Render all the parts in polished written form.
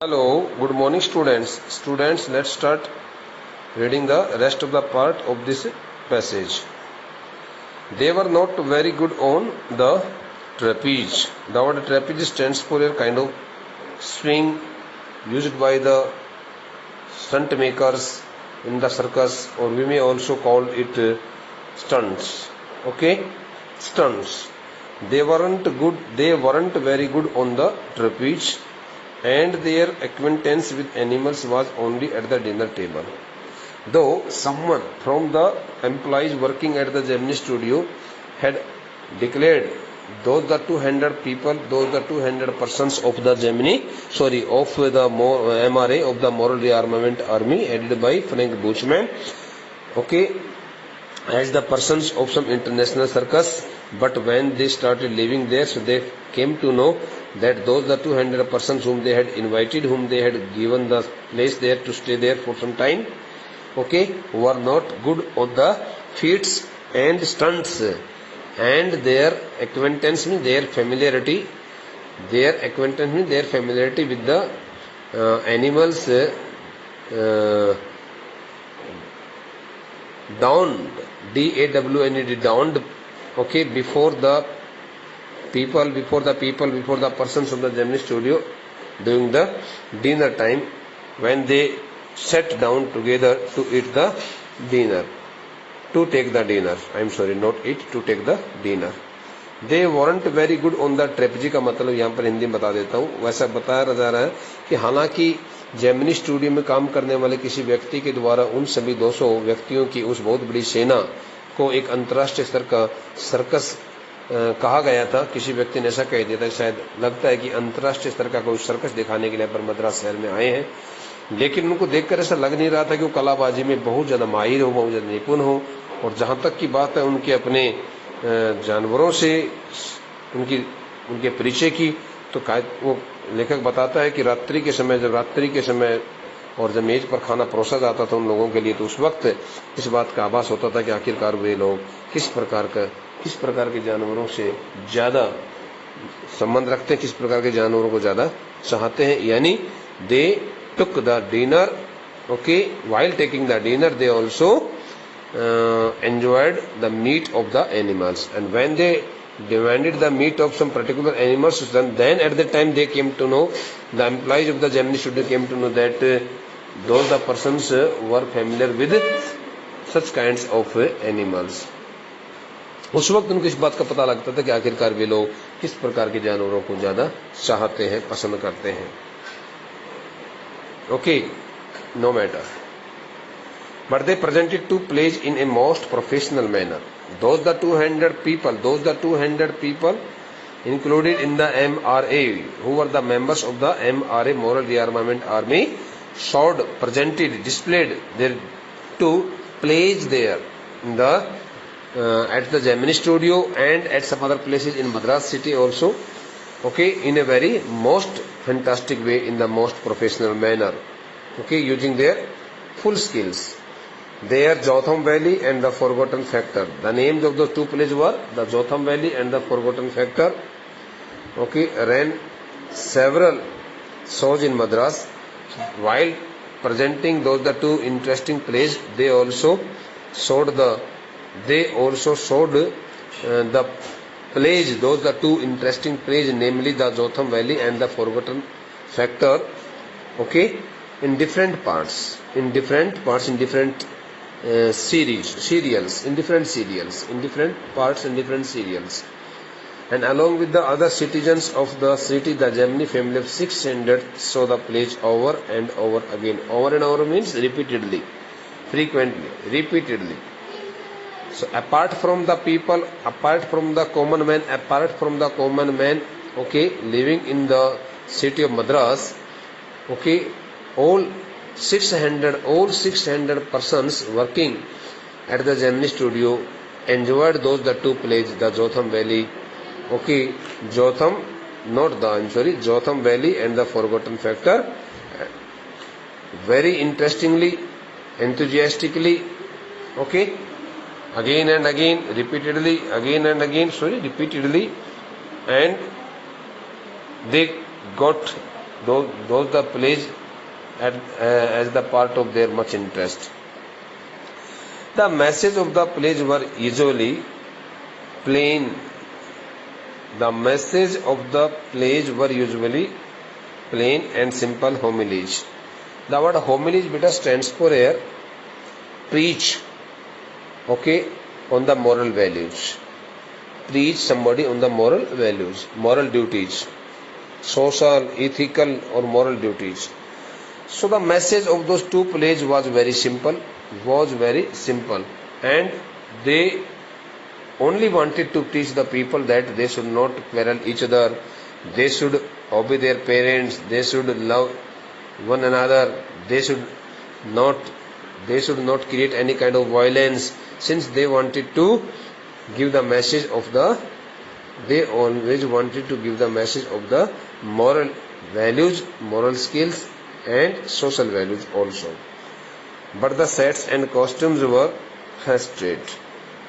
Hello, good morning students. Students, let's start reading the rest of the part of this passage. They were not very good on the trapeze. The word trapeze stands for a kind of swing used by the stunt makers in the circus, or we may also call it stunts. Okay, stunts. They weren't very good on the trapeze, and their acquaintance with animals was only at the dinner table. Though someone from the employees working at the Gemini studio had declared those the 200 persons of the MRA, of the Moral Rearmament Army, headed by Frank Buchman, as the persons of some international circus. But when they started living there, so they came to know that those the 200 persons whom they had invited, whom they had given the place there to stay there for some time, were not good on the feats and stunts, and their acquaintance means their familiarity with the animals downed, before the persons of the Gemini studio during the dinner time, when they sat down together to eat the dinner, to take the dinner. To take the dinner. They weren't very good on the trapeze का मतलब यहाँ पर हिंदी में बता देता हूँ. वैसा बताया जा रहा है कि हालांकि जेमिनी स्टूडियो में काम करने वाले किसी व्यक्ति के द्वारा उन सभी 200 व्यक्तियों की उस बहुत बड़ी सेना को एक अंतर्राष्ट्रीय स्तर का सर्कस कहा गया था. किसी व्यक्ति ने ऐसा कह दिया था, शायद लगता है कि अंतर्राष्ट्रीय स्तर का कोई सर्कस दिखाने के लिए पर मद्रास शहर में आए हैं, लेकिन उनको देखकर ऐसा लग नहीं रहा था कि वो कलाबाजी में बहुत ज्यादा माहिर हो, बहुत ज्यादा निपुण हो. और जहां तक की बात है उनके अपने जानवरों से उनके परिचय की, तो वो लेखक बताता है कि रात्रि के समय और जब मेज पर खाना परोसा जाता था उन लोगों के लिए, तो उस वक्त इस बात का आभास होता था कि आखिरकार वे लोग किस प्रकार के जानवरों से ज्यादा संबंध रखते हैं, किस प्रकार के जानवरों को ज्यादा चाहते हैं. यानी दे took the dinner, while taking the dinner they also enjoyed the meat of the animals, and when they demanded the meat of some particular animals, then at the time they came to know, the employees of the Gemini studio came to know that those the persons were familiar with such kinds of animals. उस वक्त उनको इस बात का पता लगता था कि आखिरकार वे लोग किस प्रकार के जानवरों को ज्यादा चाहते हैं, पसंद करते हैं. No matter. But they presented two plays in a most professional manner. Those the 200 people included in the MRA, who were the members of the MRA Moral Rearmament Army, displayed their two plays there in the at the Gemini studio and at some other places in Madras city also, in a very most fantastic way, in the most professional manner, using their full skills. Their Jotham Valley and the Forgotten Factor. The names of those two plays were the Jotham Valley and the Forgotten Factor. Ran several shows in Madras. While presenting those the two interesting plays, they also showed the plays, those the two interesting plays, namely the Jotham Valley and the Forgotten Factor, in different parts, in different serials, in different serials. And along with the other citizens of the city, the Gemini family of 600 saw the plays over and over again. Over and over means repeatedly, frequently, repeatedly. So apart from the common man, living in the city of Madras, all 600 persons working at the Gemini studio enjoyed the two plays, the Jotham Valley, Jotham Valley and the Forgotten Factor, very interestingly, enthusiastically, again and again, repeatedly, and they got those the plays as the part of their much interest. The message of the plays were usually plain. The message of the plays were usually plain and simple homilies. The word homilies beta stands for here preach, okay, on the moral values. Preach somebody on the moral values, moral duties, social, ethical or moral duties. So the message of those two plays was very simple, and they only wanted to teach the people that they should not quarrel each other, they should obey their parents, they should love one another, they should not create any kind of violence. Since they wanted to give the message of they always wanted to give the message of the moral values, moral skills and social values also. But the sets and costumes were frustrated.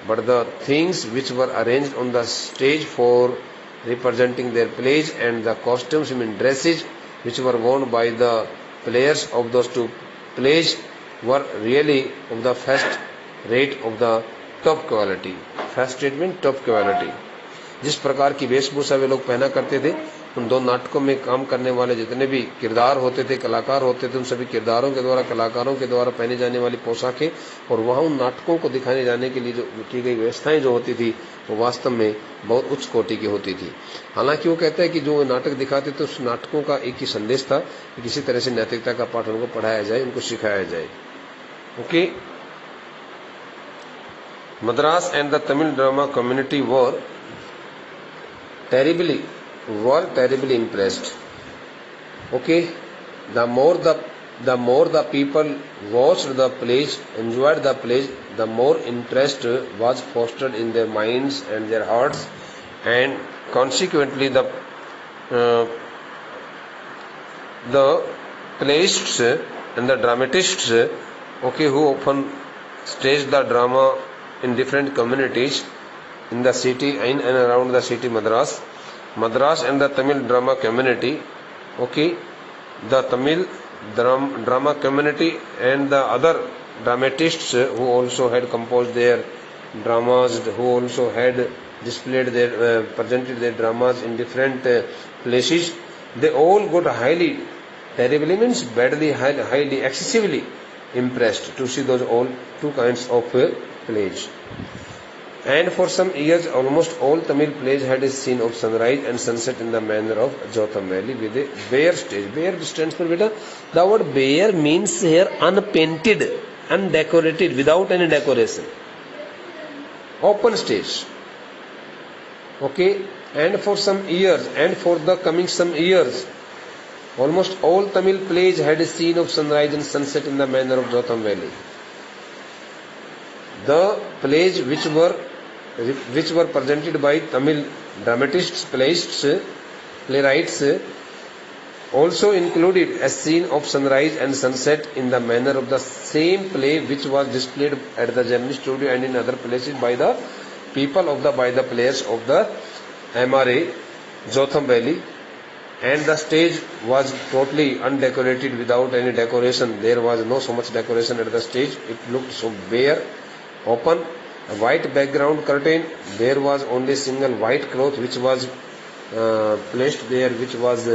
But the things which were arranged on the stage for representing their plays and the costumes, dresses which were worn by the players of those two plays were really of the first rate, of the top quality. First rate means top quality. जिस प्रकार की वेशभूषा वे लोग पहना करते थे, उन दो नाटकों में काम करने वाले जितने भी किरदार होते थे, कलाकार होते थे, उन सभी किरदारों के द्वारा, कलाकारों के द्वारा पहनी जाने वाली पोशाकें और वहां उन नाटकों को दिखाने जाने के लिए जो की गई व्यवस्थाएं जो होती थी वो वास्तव में बहुत उच्च कोटि की होती थी. हालांकि वो कहते हैं कि जो नाटक दिखाते थे उस नाटकों का एक ही संदेश था कि किसी तरह से नैतिकता का पाठ उनको पढ़ाया जाए, उनको सिखाया जाए. Okay. Madras and the Tamil drama community were terribly impressed. Okay, the more the people watched the plays, enjoyed the plays, the more interest was fostered in their minds and their hearts, and consequently the playists and the dramatists, okay, who often staged the drama in different communities in the city, in and around the city Madras and the Tamil drama community, okay, the Tamil drama community and the other dramatists who also had composed their dramas, who also had displayed their presented their dramas in different places, they all got terribly means badly, highly, excessively impressed to see those all two kinds of plays. And for some years, almost all Tamil plays had a scene of sunrise and sunset in the manner of Jotham Valley with a bare stage. Bare stands for beta. The word bare means here unpainted, undecorated, without any decoration. Open stage. Okay. And for some years, and for the coming some years, almost all Tamil plays had a scene of sunrise and sunset in the manner of Jotham Valley. The plays which were presented by Tamil dramatists, playwrights also included a scene of sunrise and sunset in the manner of the same play which was displayed at the Gemini studio and in other places by the players of the MRA Jotham Valley. And the stage was totally undecorated, without any decoration. There was no so much decoration at the stage. It looked so bare, open, a white background curtain. There was only a single white cloth which was placed there, which was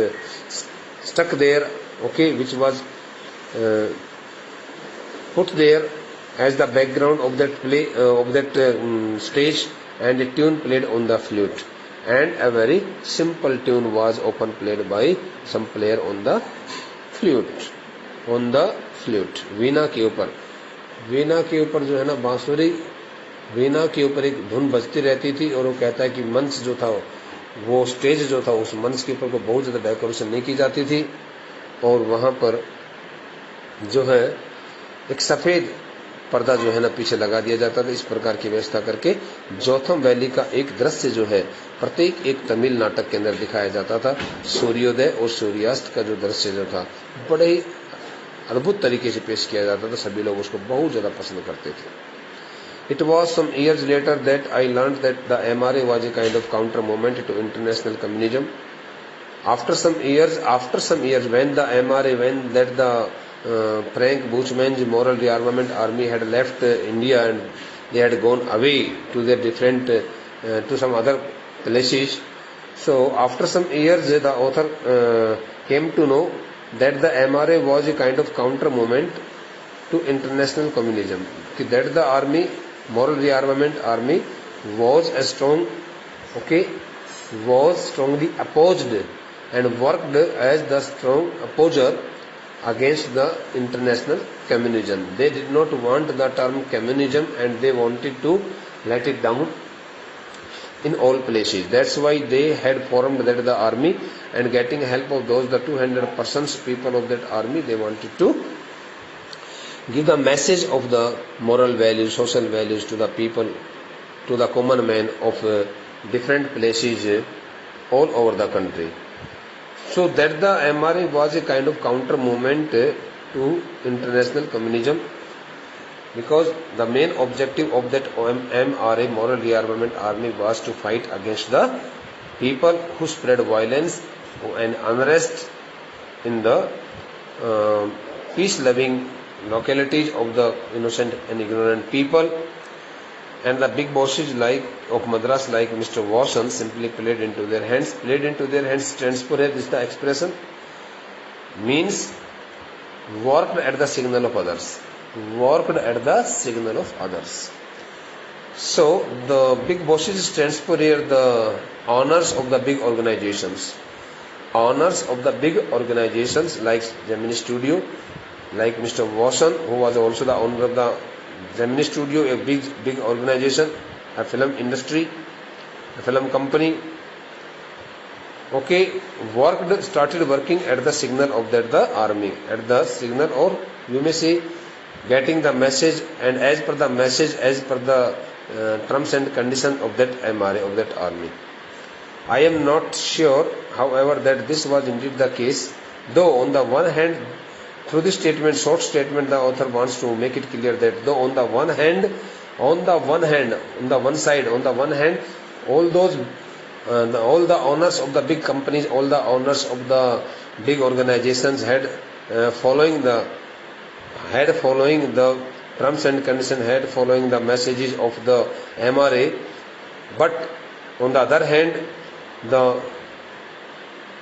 stuck there, okay, which was put there as the background of that play, of that stage, and a tune played on the flute. And a very simple tune was often played by some player on the flute. वीणा के ऊपर जो है ना बांसुरी, वीणा के ऊपर एक धुन बजती रहती थी. और वो कहता है कि मंच जो था, वो स्टेज जो था, उस मंच के ऊपर को बहुत ज्यादा डेकोरेशन नहीं की जाती थी, और वहां पर जो है एक सफेद पर्दा जो है ना पीछे लगा दिया जाता था. इस प्रकार की व्यवस्था करके जोथम वैली का एक दृश्य जो है प्रत्येक एक तमिल नाटक के अंदर दिखाया जाता था. सूर्योदय और सूर्यास्त का जो दृश्य जो था बड़े ही अद्भुत तरीके से पेश किया जाता था. सभी लोग उसको बहुत ज्यादा पसंद करते थे. It was some years later that I learned that the MRA was a kind of counter movement to international communism. After some years, when the MRA, when that the Frank Buchmann's moral rearmament army had left India and they had gone away to their different, to some other places. So after some years, the author came to know that the MRA was a kind of counter movement to international communism. That the army, moral rearmament army, was a strong, was strongly opposed and worked as the strong opposer against the international communism. They did not want the term communism and they wanted to let it down in all places. That's why they had formed that the army, and getting help of those, the 200 persons people of that army, they wanted to give the message of the moral values, social values to the people, to the common man of different places all over the country. So that the MRA was a kind of counter movement to international communism, because the main objective of that MRA, moral rearmament army, was to fight against the people who spread violence and unrest in the peace-loving localities of the innocent and ignorant people. And the big bosses of Madras, like Mr. Watson, simply played into their hands. Played into their hands stands for, this is the expression, means worked at the signal of others. Worked at the signal of others. So the big bosses stands for here the owners of the big organizations. Owners of the big organizations like Gemini Studio, like Mr. Watson, who was also the owner of the Gemini Studio, a big organization, a film industry, a film company. Started working at the signal of that the army, at the signal, or you may say getting the message, and as per the message, as per the terms and conditions of that MRA, of that army. I am not sure, however, that this was indeed the case, though on the one hand, through this statement, short statement, the author wants to make it clear that though on the one hand, all the owners of the big companies, all the owners of the big organizations had following the terms and conditions, had following the messages of the MRA, but on the other hand,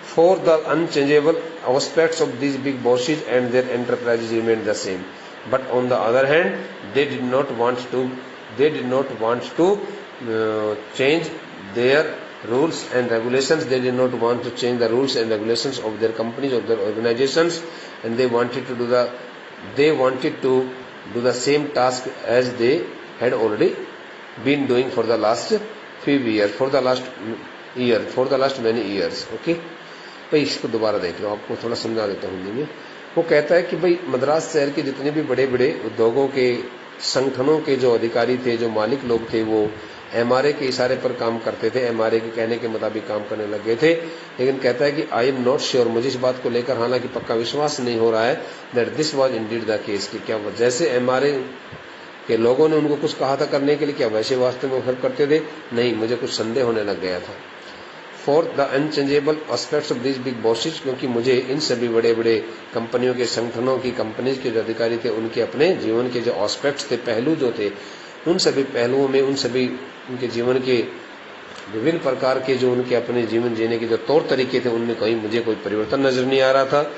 for the unchangeable aspects of these big bosses and their enterprises remained the same. But on the other hand, they did not want to change their rules and regulations. They did not want to change the rules and regulations of their companies, of their organizations, and they wanted to do the same task as they had already been doing for the last few years, for the last many years. भाई इसको दोबारा देख लो, आपको थोड़ा समझा देता हूँ हिंदी में. वो कहता है कि भाई मद्रास शहर के जितने भी बड़े बड़े उद्योगों के संगठनों के जो अधिकारी थे, जो मालिक लोग थे, वो MRA के इशारे पर काम करते थे, MRA के कहने के मुताबिक काम करने लग गए थे. लेकिन कहता है कि आई एम नॉट श्योर, मुझे इस बात को लेकर हालांकि पक्का विश्वास नहीं हो रहा है, that this was Indeed the case, कि क्या जैसे MRA के लोगों ने उनको कुछ कहा था करने के लिए, क्या वैसे वास्तव में फिर करते थे? नहीं, मुझे कुछ संदेह होने लग गया था. For the unchangeable aspects of this big bosses, क्योंकि मुझे इन सभी बड़े बड़े कंपनियों के, संगठनों की, कंपनीज के जो अधिकारी थे, उनके अपने जीवन के जो एस्पेक्ट्स थे, पहलू जो थे, उन सभी पहलुओं में, उन सभी उनके जीवन के विभिन्न प्रकार के जो उनके अपने जीवन जीने के जो तौर तरीके थे, उनमें कहीं मुझे कोई परिवर्तन नजर नहीं आ रहा था.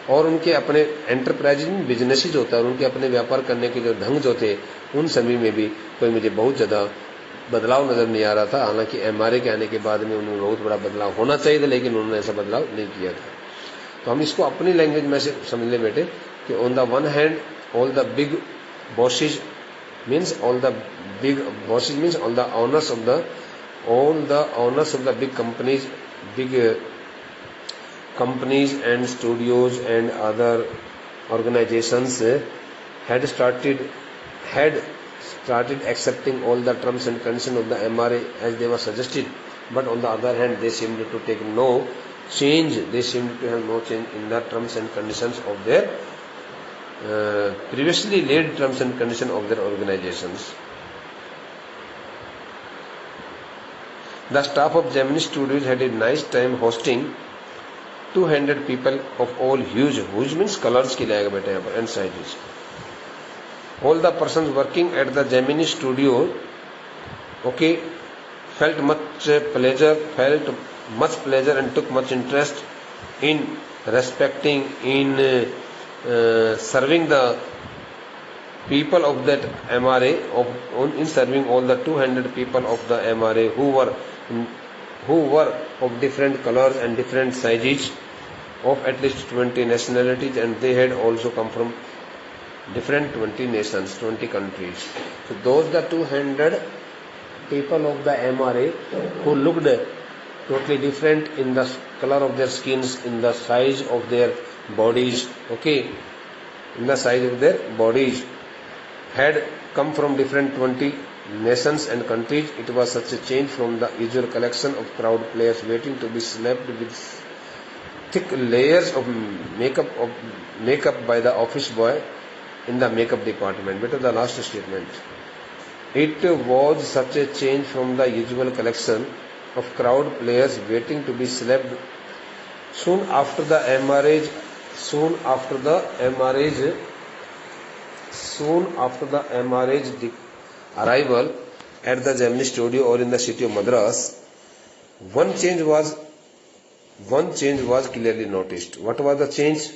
और उनके अपने एंटरप्राइज में बिजनेस जो होता है, उनके अपने व्यापार करने के जो ढंग जो थे, उन सभी में भी कोई मुझे बहुत ज़्यादा बदलाव नजर नहीं आ रहा था. हालांकि MRA के आने के बाद में उन्हें बहुत बड़ा बदलाव होना चाहिए था, लेकिन उन्होंने ऐसा बदलाव नहीं किया था. तो हम इसको अपनी लैंग्वेज में से समझ ले बेटे कि on the one hand all the big bosses means all the owners of the big companies and studios and other organizations had started accepting all the terms and conditions of the MRA as they were suggested, but on the other hand they seemed to take no change, they seemed to have no change in the terms and conditions of their previously laid terms and conditions of their organizations. The staff of Gemini Studios had a nice time hosting 200 people of all huge means colors की लाएगा बेटा यहाँ पर and sizes. All the persons working at the Gemini studio, okay, felt much pleasure and took much interest in respecting, in serving the people of that MRA, in serving all the 200 people of the MRA who were of different colors and different sizes, of at least 20 nationalities, and they had also come from different 20 nations, 20 countries. So those the 200 people of the MRA who looked totally different in the color of their skins, in the size of their bodies, okay, in the size of their bodies, had come from different 20 nations and countries. It was such a change from the usual collection of crowd players waiting to be slapped with thick layers of makeup by the office boy in the makeup department. Better the last statement. It was such a change from the usual collection of crowd players waiting to be slapped soon after the MRA's arrival at the Gemini studio or in the city of Madras. One change was clearly noticed. What was the change?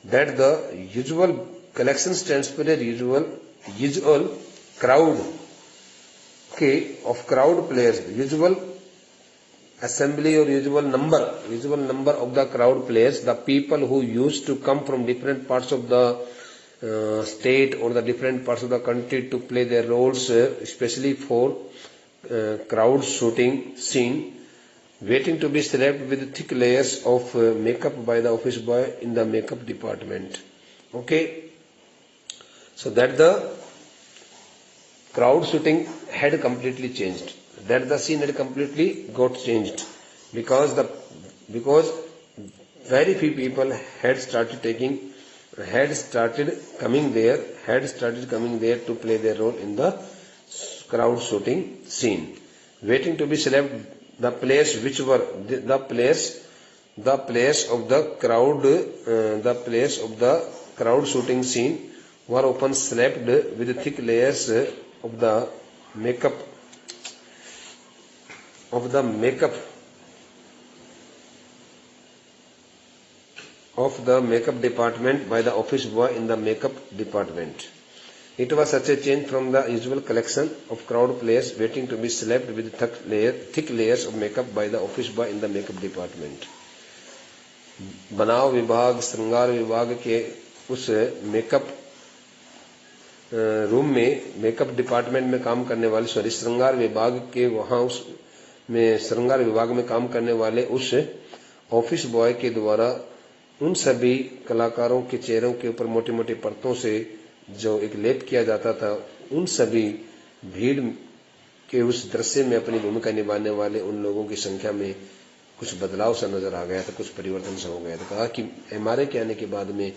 That the usual collection stands for a usual crowd, okay, of crowd players, usual assembly or usual number of the crowd players, the people who used to come from different parts of the state or the different parts of the country to play their roles, especially for crowd shooting scene, waiting to be slapped with thick layers of makeup by the office boy in the makeup department. Okay, so that the crowd shooting had completely changed, that the scene had completely got changed, because very few people had started coming there to play their role in the crowd shooting scene, waiting to be slapped. The players which were the players of the crowd shooting scene were often slapped with thick layers of the makeup department by the office boy in the makeup department. It was such a change from the usual collection of crowd players waiting to be slapped with thick layers of makeup by the office boy in the makeup department. बनाव विभाग, श्रृंगार विभाग के उस makeup room में, makeup department में काम करने वाले, श्रृंगार विभाग के श्रृंगार विभाग में काम करने वाले उस ऑफिस बॉय के द्वारा उन सभी कलाकारों के चेहरों के ऊपर मोटी मोटी परतों से जो एक लेप किया जाता था, उन सभी भीड़ के उस दृश्य में अपनी भूमिका निभाने वाले उन लोगों की संख्या में कुछ बदलाव सा नजर आ गया था, कुछ परिवर्तन सा हो गया था। कहा कि MRA के आने के बाद में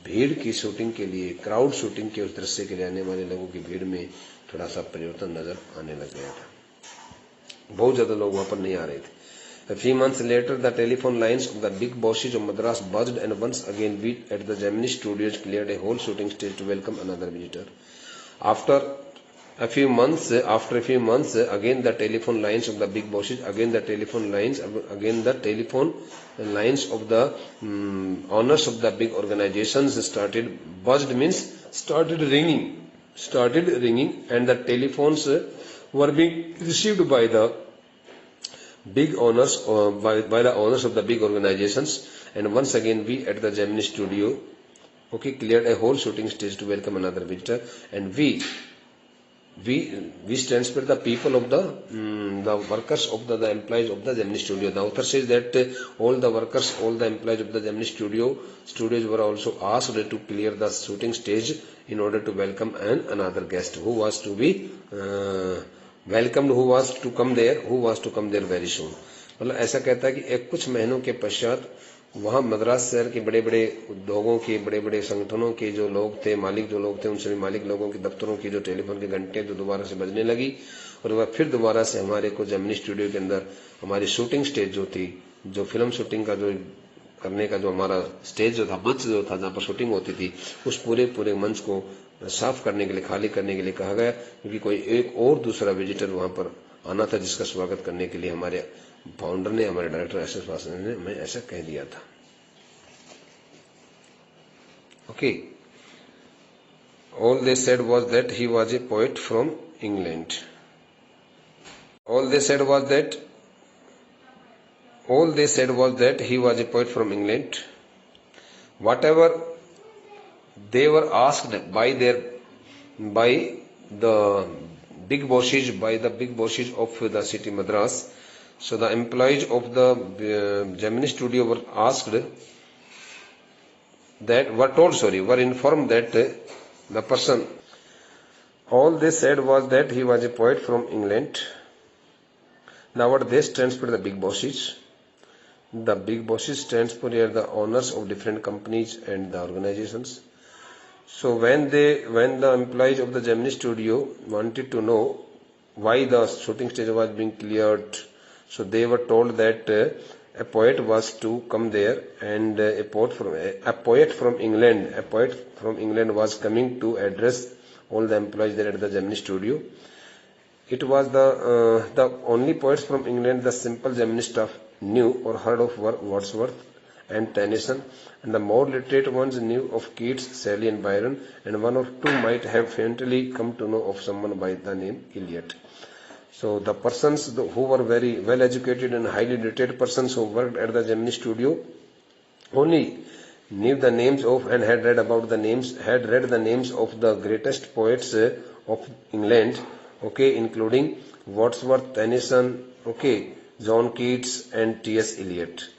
भीड़ की शूटिंग के लिए, क्राउड शूटिंग के उस दृश्य के लिए आने वाले लोगों की भीड़ में थोड़ा सा परिवर्तन नजर आने लग गया था, बहुत ज्यादा लोग वहां पर नहीं आ रहे थे। A few months later, the telephone lines of the big bosses of Madras buzzed, and once again we at the Gemini studios cleared a whole shooting stage to welcome another visitor. After a few months, again the telephone lines of the big bosses, again the telephone lines of the owners of the big organizations started ringing, and the telephones were being received by the big owners, by the owners of the big organizations, and once again we at the Gemini studio, okay, cleared a whole shooting stage to welcome another visitor. And we stands for the people of the workers of the employees of the Gemini studio. The author says that all the workers, all the employees of the Gemini studios were also asked to clear the shooting stage in order to welcome another guest who was to be welcomed, who was to come there very soon. मतलब ऐसा कहता है कि एक कुछ महीनों के पश्चात वहाँ मद्रास शहर के बड़े बड़े उद्योगों के, बड़े बड़े संगठनों के जो लोग थे, मालिक जो लोग थे, उन सभी मालिक लोगों के दफ्तरों की जो टेलीफोन की घंटे तो दोबारा से बजने लगी, और वह फिर दोबारा से हमारे को जेमिनी स्टूडियो के अंदर हमारी शूटिंग स्टेज जो थी, जो फिल्म शूटिंग का जो करने का जो हमारा स्टेज जो था, मंच जो था जहाँ पर शूटिंग होती थी, उस पूरे मंच को साफ करने के लिए, खाली करने के लिए कहा गया, क्योंकि कोई एक और दूसरा विजिटर वहां पर आना था जिसका स्वागत करने के लिए हमारे फाउंडर ने, हमारे डायरेक्टर एस.एस. वासुदेवन ने हमें ऐसा कह दिया था। Okay, all they said was that he was a poet from England. All they said was that he was a poet from England. Whatever they were asked by the big bosses of the city Madras. So the employees of the Gemini studio were informed that the person, all they said was that he was a poet from England. Now what they stands for the big bosses. The big bosses stands for here the owners of different companies and the organizations. So when the employees of the Gemini studio wanted to know why the shooting stage was being cleared, so they were told that a poet was to come there, and a poet from England was coming to address all the employees there at the Gemini studio. It was the only poets from England the simple Gemini staff knew or heard of were Wordsworth and Tennyson, and the more literate ones knew of Keats, Shelley and Byron, and one or two might have faintly come to know of someone by the name Eliot. So the persons who were very well educated and highly literate persons who worked at the Gemini studio only knew the names of and had read the names of the greatest poets of England, okay, including Wordsworth, Tennyson, okay, John Keats and T.S. Eliot.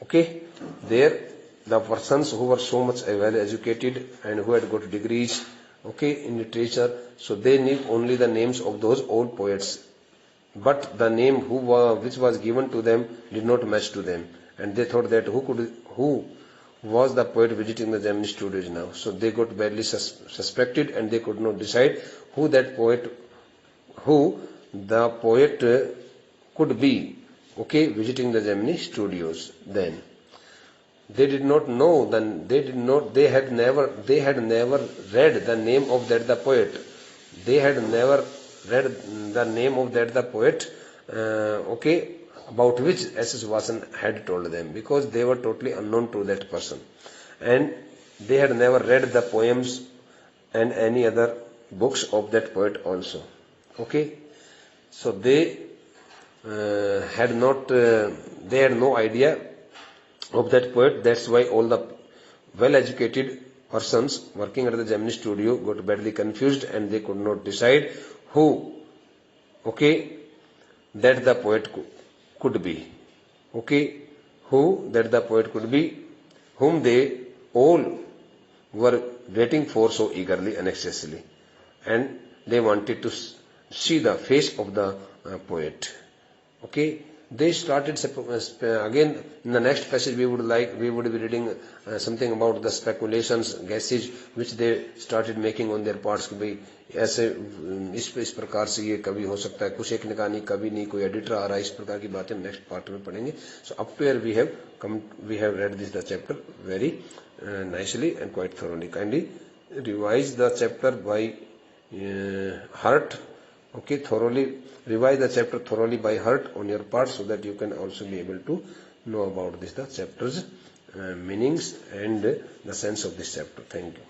Okay, there the persons who were so much well educated and who had got degrees, okay, in literature, so they knew only the names of those old poets, but the name which was given to them did not match to them, and they thought that who was the poet visiting the Gemini studios now. So they got badly suspected, and they could not decide who the poet could be, okay, visiting the Gemini studios. Then they did not know, they had never read the name of the poet. They had never read the name of the poet, okay, about which S.S. Vasan had told them, because they were totally unknown to that person, and they had never read the poems and any other books of that poet also. Okay, so they had no idea of that poet. That's why all the well-educated persons working at the Gemini studio got badly confused, and they could not decide who, okay, that the poet could be, okay, who that the poet could be, whom they all were waiting for so eagerly and anxiously, and they wanted to see the face of the poet. Okay, they started again in the next passage. We would be reading something about the speculations, guesses which they started making on their parts. कि भाई ऐसे इस प्रकार से ये कभी हो सकता है, कुछ एक ने कहा नहीं, कभी नहीं, कोई एडिटर आ रहा है, इस प्रकार की बातें नेक्स्ट पार्ट में पढ़ेंगे. So up to here we have read the chapter very nicely and quite thoroughly. Kindly revise the chapter by heart. Okay, revise the chapter thoroughly by heart on your part, so that you can also be able to know about the chapter's meanings and the sense of this chapter. Thank you.